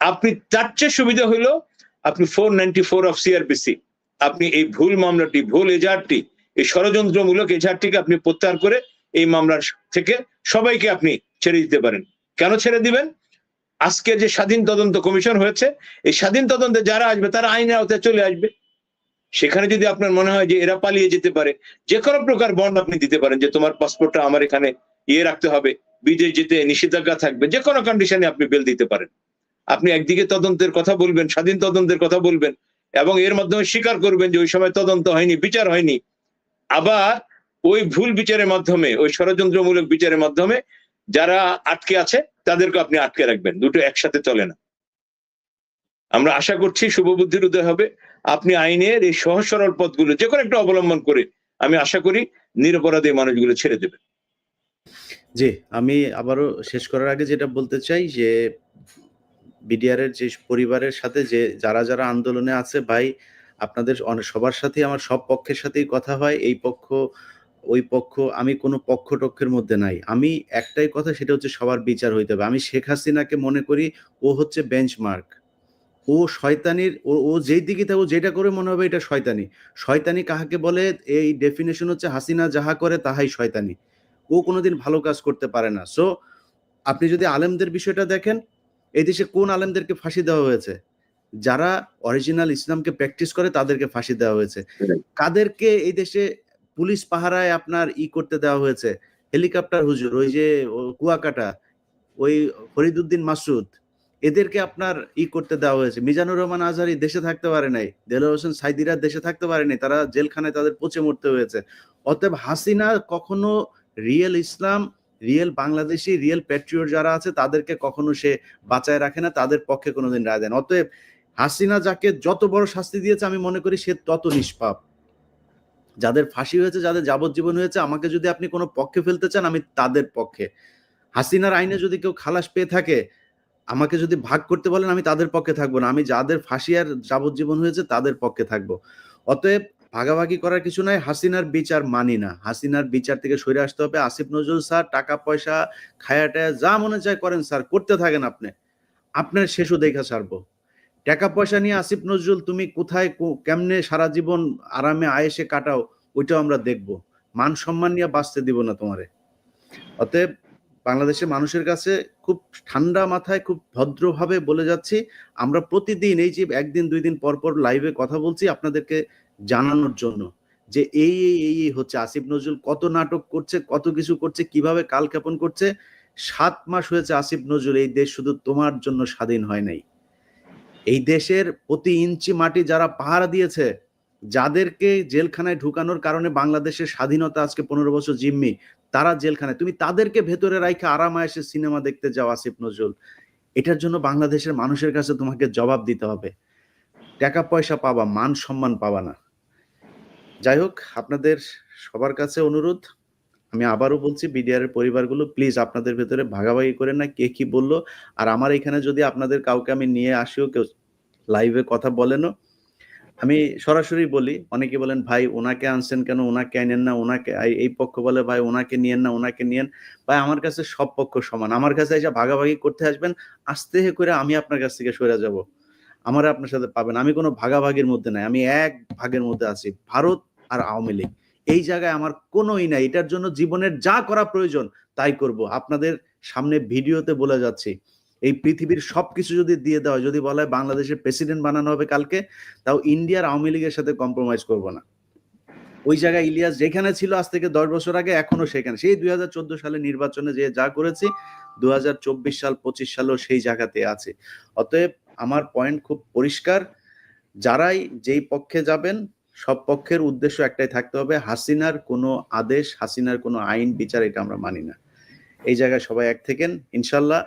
আপনি তার চেয়ে সুবিধা হইলো আপনি 494 অফ সিআরপিসি, আপনি এই ভুল মামলাটি, ভুল এজাহারটি, এই ষড়যন্ত্রমূলক এজাহারটিকে আপনি প্রত্যাহার করে এই মামলার থেকে সবাইকে আপনি ছেড়ে দিতে পারেন। কেন ছেড়ে দিবেন? আজকে যে স্বাধীন তদন্ত কমিশন হয়েছে, এই স্বাধীন তদন্তে যারা আসবে তারা আইনের আওতায় চলে আসবে। সেখানে যদি আপনার মনে হয় যে এরা পালিয়ে যেতে পারে, যে কোনো প্রকার বন্ড আপনি দিতে পারেন যে তোমার পাসপোর্টটা আমার এখানে রাখতে হবে, বিদেশ যেতে নিষেধাজ্ঞা থাকবে, যে কোনো কন্ডিশনে আপনি বেল দিতে পারেন। আপনি একদিকে তদন্তের কথা বলবেন, স্বাধীন তদন্তের কথা বলবেন, এবং এর মাধ্যমে স্বীকার করবেন যে ওই সময় তদন্ত হয়নি, বিচার হয়নি। আবার ওই ভুল বিচারের মাধ্যমে, ওই ষড়যন্ত্রমূলক বিচারের মাধ্যমে যারা আটকে আছে তাদেরকে আপনি আটকে রাখবেন। দুটো একসাথে চলে না। আমরা আশা করছি শুভবুদ্ধির উদয় হবে। আপনি আইনের এই সহজ সরল পথগুলো যে কোনো একটা অবলম্বন করে আমি আশা করি নিরপরাধী মানুষগুলো ছেড়ে দেবেন। জি, আমি আবারও শেষ করার আগে যেটা বলতে চাই যে বিডিআর এর যে পরিবারের সাথে যে যারা আন্দোলনে আছে, ভাই আপনাদের সবার সাথেই আমার সব পক্ষের সাথেই কথা হয়। এই পক্ষ ওই পক্ষ, আমি কোনো পক্ষ টক্ষের মধ্যে নাই। আমি একটাই কথা, সেটা হচ্ছে সবার বিচার হইতে হবে। আমি শেখ হাসিনাকে মনে করি ও হচ্ছে বেঞ্চমার্ক। ও শয়তানির, ও যেই দিকে থাকো, যেটা করে মনে হবে এটা শয়তানি। শয়তানি কাহাকে বলে, এই ডেফিনেশন হচ্ছে হাসিনা যাহা করে তাহাই শয়তানি। ও কোনোদিন ভালো কাজ করতে পারে না। সো আপনি যদি আলেমদের বিষয়টা দেখেন, এই দেশে কোন আলেমদেরকে ফাঁসি দেওয়া হয়েছে? যারা অরিজিনাল ইসলামকে প্র্যাকটিস করে তাদেরকে ফাঁসি দেওয়া হয়েছে। কাদেরকে এই দেশে পুলিশ পাহারায় আপনার করতে দেওয়া হয়েছে? হেলিকপ্টার হুজুর, ওই যে কুয়াকাটা, ওই ফরিদউদ্দিন মাসুদ, এদেরকে আপনার করতে দেওয়া হয়েছে। মিজানুর রহমান আজহারি দেশে থাকতে পারে নাই, দেলোয়ার হোসেন সাইদিরা দেশে থাকতে পারে নাই, তারা জেলখানায় তাদের পচে মরতে হয়েছে। অতএব হাসিনা কখনো রিয়েল ইসলাম, রিয়েল বাংলাদেশি, রিয়েল প্যাট্রিয়ট যারা আছে তাদেরকে কখনো সে বাঁচায় রাখে না, তাদের পক্ষে কোনোদিন রায় দেন। অতএব হাসিনা যাকে যত বড় শাস্তি দিয়েছে আমি মনে করি সে তত নিষ্পাপ। যাদের ফাঁসি হয়েছে, যাদের যাবজ্জীবন হয়েছে, আমাকে যদি আপনি কোনো পক্ষে ফেলতে চান, আমি তাদের পক্ষে। হাসিনার আইনে যদি কেউ খালাস পেয়ে থাকে, আমাকে যদি ভাগ করতে বলেন, আমি তাদের পক্ষে থাকবো না। আমি যাদের ফাঁসি আর যাবজ্জীবন হয়েছে তাদের পক্ষে থাকবো। অতএব ভাগাভাগি করার কিছু নাই। হাসিনার বিচার মানি না। হাসিনার বিচার থেকে সরে আসতে হবে। আসিফ নজরুল স্যার টাকা পয়সা খায়াটায় যা মনে চায় করেন স্যার, করতে থাকেন আপনি। আপনার শেষও দেখা ছাড়বো। টাকা পয়সা নিয়ে আসিফ নজরুল তুমি কোথায় কেমনে সারা জীবন আরামে আয়েসে কাটাও, ওইটাও আমরা দেখবো। মান সম্মান নিয়ে বাঁচতে দিব না তোমারে। অতএব বাংলাদেশের মানুষের কাছে খুব ঠান্ডা মাথায়, খুব ভদ্রভাবে বলে যাচ্ছি, আমরা প্রতিদিন এই যে একদিন দুই দিন পর পর লাইভে কথা বলছি আপনাদেরকে জানানোর জন্য যে এই হচ্ছে আসিফ নজরুল কত নাটক করছে, কত কিছু করছে, কিভাবে কালক্ষেপণ করছে, 7 মাস হয়েছে আসিফ নজরুল, এই দেশ শুধু তোমার জন্য স্বাধীন হয় নাই। এই দেশের প্রতি ইঞ্চি মাটি যারা পাহারা দিয়েছে, যাদেরকে জেলখানায় ঢুকানোর কারণে বাংলাদেশের স্বাধীনতা আজকে 15 বছর জিম্মি, তারা জেলখানায়, তুমি তাদেরকে ভেতরে রাইখা আরামায়েশে সিনেমা দেখতে যাও আসিফ নজরুল। এটার জন্য বাংলাদেশের মানুষের কাছে তোমাকে জবাব দিতে হবে। টাকা পয়সা পাবা, মান সম্মান পাবা না। যাই হোক, আপনাদের সবার কাছে অনুরোধ, আমি আবারও বলছি, বিডিআর এর পরিবারগুলো প্লিজ আপনাদের ভেতরে ভাগাভাগি করেন না কে কি বললো। আর আমার এখানে যদি আপনাদের কাউকে আমি নিয়ে আসিও, কেউ লাইভে কথা বলেনও, আমি সরাসরি বলি, অনেকে বলেন ভাই ওনাকে আনছেন কেন, ওনাকে আনেন না, ওনাকে এই পক্ষ বলে ভাই ওনাকে নিয়েন না, ওনাকে নিয়েন। ভাই আমার কাছে সব পক্ষ সমান, আমার কাছে এসে ভাগাভাগি করতে আসবেন, আস্তে করে আমি আপনার কাছ থেকে সরে যাব, আমার আপনার সাথে পাবেন। আমি কোনো ভাগাভাগির মধ্যে নাই, আমি এক ভাগের মধ্যে আছি, ভারত আর আওয়ামী লীগ। এই জায়গায় আমার কোনোই নাই, এটার জন্য জীবনের যা করা প্রয়োজন তাই করব। আপনাদের সামনে ভিডিওতে বলে যাচ্ছি, এই পৃথিবীর সবকিছু যদি দিয়ে দেওয়া হয়, যদি বলা হয় বাংলাদেশের প্রেসিডেন্ট বানানো হবে কালকে, তাও ইন্ডিয়ার আওয়ামী লীগের সাথে কম্প্রোমাইজ করব না। ওই জায়গায় ইলিয়াস যেখানে ছিল আজ থেকে 10 বছর আগে, এখনো সেখানে, সেই 2014 সালে নির্বাচনে যে যা করেছি, 2024 সাল 25 সালেও সেই জায়গাতে আছে। অতএব আমার পয়েন্ট খুব পরিষ্কার, যারাই যেই পক্ষে যাবেন সব পক্ষের উদ্দেশ্য একটাই থাকতে হবে, হাসিনার কোনো আদেশ, হাসিনার কোনো আইন বিচার এটা আমরা মানি না। এই জায়গায় সবাই এক থেকেন ইনশাল্লাহ।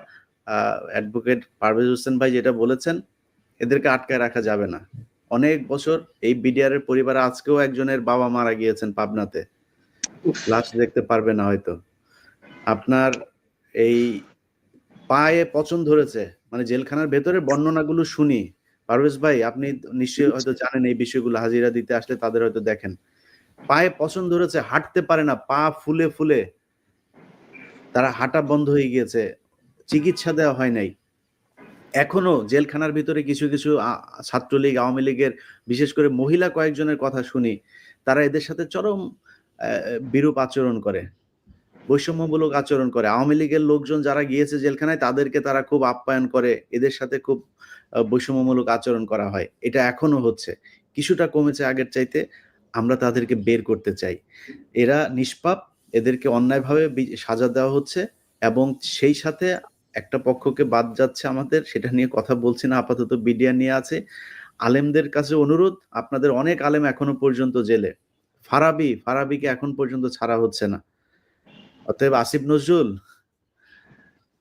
অ্যাডভোকেট পারভেজ হোসেন ভাই যেটা বলেছেন, এদেরকে আটকায় রাখা যাবে না। অনেক বছর এই বিডিআর এর পরিবারে, আজকেও একজনের বাবা মারা গিয়েছেন পাবনাতে, লাশ দেখতে পারবে না হয়তো। আপনার এই পায়ে পচন ধরেছে, মানে জেলখানার ভেতরে বর্ণনাগুলো শুনি, পারভেজ ভাই আপনি নিশ্চয়ই হয়তো জানেন এই বিষয়গুলো, হাজিরা দিতে আসলে তাদের হয়তো দেখেন, পায়ে পচন ধরেছে, হাঁটতে পারে না, পা ফুলে ফুলে তারা হাঁটা বন্ধ হয়ে গিয়েছে, চিকিৎসা দেওয়া হয় নাই। এখনো জেলখানার ভিতরে কিছু কিছু ছাত্রলীগ, আওয়ামী লীগের, বিশেষ করে মহিলা কয়েকজনের কথা শুনি, তারা এদের সাথে চরম বিরূপ আচরণ করে, বৈষম্যমূলক আচরণ করে। আওয়ামী লীগের লোকজন যারা গিয়েছে জেলখানায়, তাদেরকে তারা খুব আপ্যায়ন করে, এদের সাথে খুব বৈষম্যমূলক আচরণ করা হয়। এটা এখনো হচ্ছে, কিছুটা কমেছে আগের চাইতে। আমরা তাদেরকে বের করতে চাই, এরা নিষ্পাপ, এদেরকে অন্যায়ভাবে সাজা দেওয়া হচ্ছে, এবং সেই সাথে একটা পক্ষকে বাদ যাচ্ছে আমাদের, সেটা নিয়ে কথা বলছি না, আপাতত বিডিআর নিয়ে আছে। আলেমদের কাছে অনুরোধ, আপনাদের অনেক আলেম এখনো পর্যন্ত জেলে, ফারাবিকে এখন পর্যন্ত ছাড়া হচ্ছে না। অতএব আসিফ নজরুল,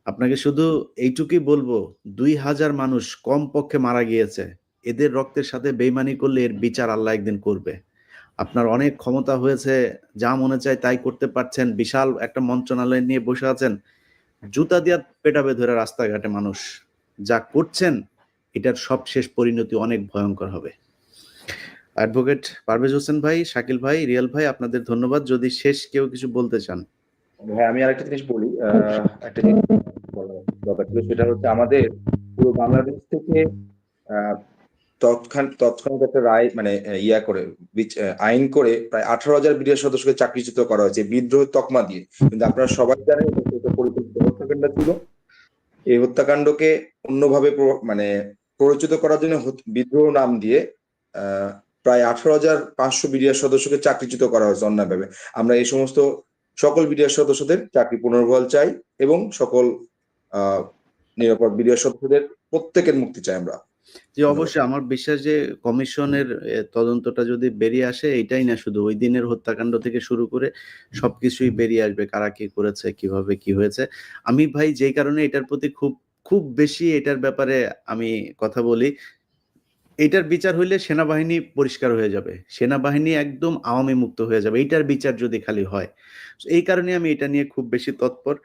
আপনাকে শুধু এইটুকুই বলবো, 2000 মানুষ কম পক্ষে মারা গিয়েছে, এদের রক্তের সাথে বেইমানি করলে এর বিচার আল্লাহ একদিন করবে। আপনার অনেক ক্ষমতা হয়েছে, যা মনে চায় তাই করতে পারছেন, বিশাল একটা মন্ত্রণালয় নিয়ে বসে আছেন, জুতা দিয়া পেটাবে ধরে রাস্তাঘাটে মানুষ, যা করছেন এটার সব শেষ পরিণতি অনেক ভয়ঙ্কর হবে। অ্যাডভোকেট পারভেজ হোসেন ভাই, শাকিল ভাই, রিয়াল ভাই, আপনাদের ধন্যবাদ। যদি শেষ কেউ কিছু বলতে চান। হ্যাঁ, আমি আরেকটা জিনিস বলি, একটা জিনিস বলার দরকার ছিল, সেটা হচ্ছে আমাদের পুরো বাংলাদেশ থেকে তৎক্ষণাৎ একটা রায়, মানে করে আইন করে প্রায় 18,000 বিডিআর সদস্যকে চাকরিচ্যুত করা হয়েছে বিদ্রোহ তকমা দিয়ে। কিন্তু আপনারা সবাই জানেন এটা পরিকল্পিত হত্যাকাণ্ড ছিল। এই হত্যাকাণ্ডকে অন্যভাবে মানে প্ররোচিত করার জন্য বিদ্রোহ নাম দিয়ে প্রায় 18,500 বিডিআর সদস্যকে চাকরিচ্যুত করা হয়েছে অন্যায়ভাবে। আমরা এই সমস্ত সকল বিডিআর সদস্যদের চাকরি পুনর্বহাল চাই, এবং সকল নিরাপদ বিডিআর সদস্যদের প্রত্যেকের মুক্তি চাই আমরা। যে অবশ্যই আমার বিশ্বাস যে কমিশনের তদন্তটা যদি বেরিয়ে আসে, এটাই না শুধু ওই দিনের হত্যাকাণ্ড থেকে শুরু করে সবকিছুই বেরিয়ে আসবে, কারা কি করেছে, কিভাবে কি হয়েছে। আমি ভাই যেই কারণে এটার প্রতি খুব খুব বেশি এটার ব্যাপারে আমি কথা বলি, এটার বিচার হইলে সেনাবাহিনী পরিষ্কার হয়ে যাবে, সেনাবাহিনী একদম আওয়ামী মুক্ত হয়ে যাবে, এইটার বিচার যদি খালি হয়। এই কারণে আমি এটা নিয়ে খুব বেশি তৎপর।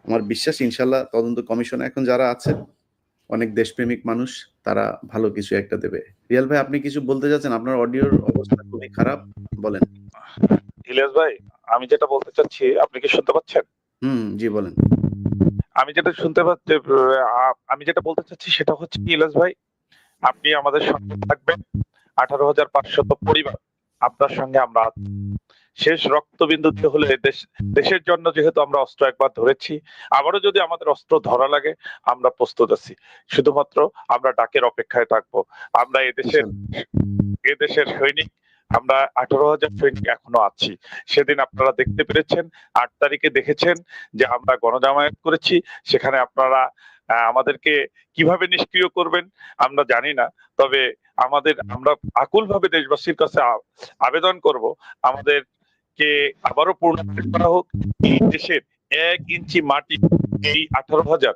আমার বিশ্বাস ইনশাল্লাহ তদন্ত কমিশন এখন যারা আছে অনেক দেশপ্রেমিক মানুষ, তারা ভালো কিছু একটা দেবে। রিয়াল ভাই, আপনি কিছু বলতে যাচ্ছেন? আপনার অডিওর অবস্থা খুবই খারাপ, বলেন। ইলিয়াস ভাই, আমি যেটা বলতে চাচ্ছি, আপনি কি শুনতে পাচ্ছেন? জি বলেন। আমি যেটা শুনতে পাচ্ছি, আমি যেটা বলতে চাচ্ছি সেটা হচ্ছে ইলিয়াস ভাই, আপনি আমাদের সঙ্গে থাকবেন। 18,500 পরিবার আপনার সঙ্গে আমরা শেষ রক্তবিন্দু হলে দেশের জন্য যেহেতু আমরা অস্ত্র একবার ধরেছি, আবারও যদি আমাদের অস্ত্র ধরা লাগে আমরা প্রস্তুত আছি। শুধুমাত্র আমরা ডাকের অপেক্ষায় থাকবো। আমরা এদেশের সৈনিক, আমরা 18,000 সৈনিক এখনো আছি। সেদিন আপনারা দেখতে পেরেছেন, 8 তারিখে দেখেছেন যে আমরা গণজামায়াত করেছি। সেখানে আপনারা আমাদেরকে কিভাবে নিষ্ক্রিয় করবেন আমরা জানি না, তবে আমরা আকুলভাবে দেশবাসীর কাছে আবেদন করব, আমাদেরকে আবারও পুনর্গঠন করা হোক। এই দেশের 1 ইঞ্চি মাটি এই 18,000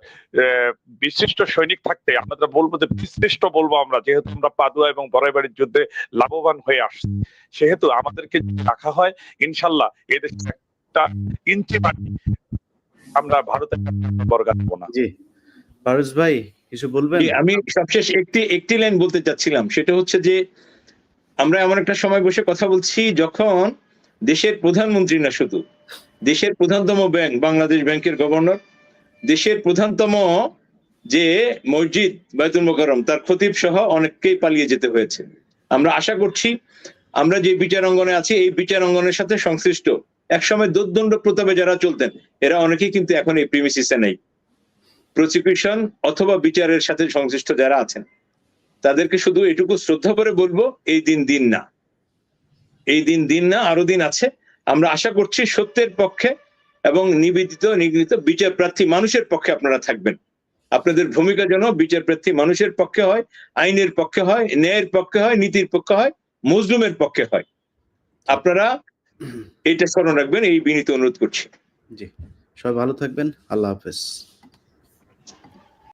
বিশিষ্ট সৈনিক থাকতে আমরা বলবো যে বিশিষ্ট বলবো আমরা, যেহেতু আমরা পাদুয়া এবং বড়াইবাড়ির যুদ্ধে লাভবান হয়ে আসছি, সেহেতু আমাদেরকে রাখা হয়, ইনশাল্লাহ এদেশে একটা ইঞ্চি মাটি আমরা ভারতের বর্গা দেব না। জি ফারুজ ভাই কিছু বলবেন? আমি সবশেষ একটি লাইন বলতে চাচ্ছিলাম, সেটা হচ্ছে যে আমরা এমন একটা সময় বসে কথা বলছি যখন দেশের প্রধানমন্ত্রী না, শুধু দেশের প্রধানতম ব্যাংক বাংলাদেশ ব্যাংকের গভর্নর, দেশের প্রধানতম যে মসজিদ বায়তুল মোকাররম তার খতিব সহ অনেককেই পালিয়ে যেতে হয়েছে। আমরা আশা করছি আমরা যে বিচার অঙ্গনে আছি এই বিচার অঙ্গনের সাথে সংশ্লিষ্ট একসময় দোর্দণ্ড প্রতাপে যারা চলতেন এরা অনেকেই কিন্তু এখন এই প্রিমিসিসে নেই। প্রসিকিউশন অথবা বিচারের সাথে সংশ্লিষ্ট যারা আছেন তাদেরকে শুধু এটুকু শ্রদ্ধা করে বলবো, এই দিন না, এই দিন না, আরো দিন আছে। আমরা আশা করছি সত্যের পক্ষে এবং নিগৃহীত বিচার প্রার্থী মানুষের পক্ষে আপনারা থাকবেন। আপনাদের ভূমিকা যেন বিচার প্রার্থী মানুষের পক্ষে হয়, আইনের পক্ষে হয়, ন্যায়ের পক্ষে হয়, নীতির পক্ষে হয়, মজলুমের পক্ষে হয়। আপনারা এটা স্মরণ রাখবেন, এই বিনীত অনুরোধ করছি। জি, সবাই ভালো থাকবেন। আল্লাহ হাফেজ।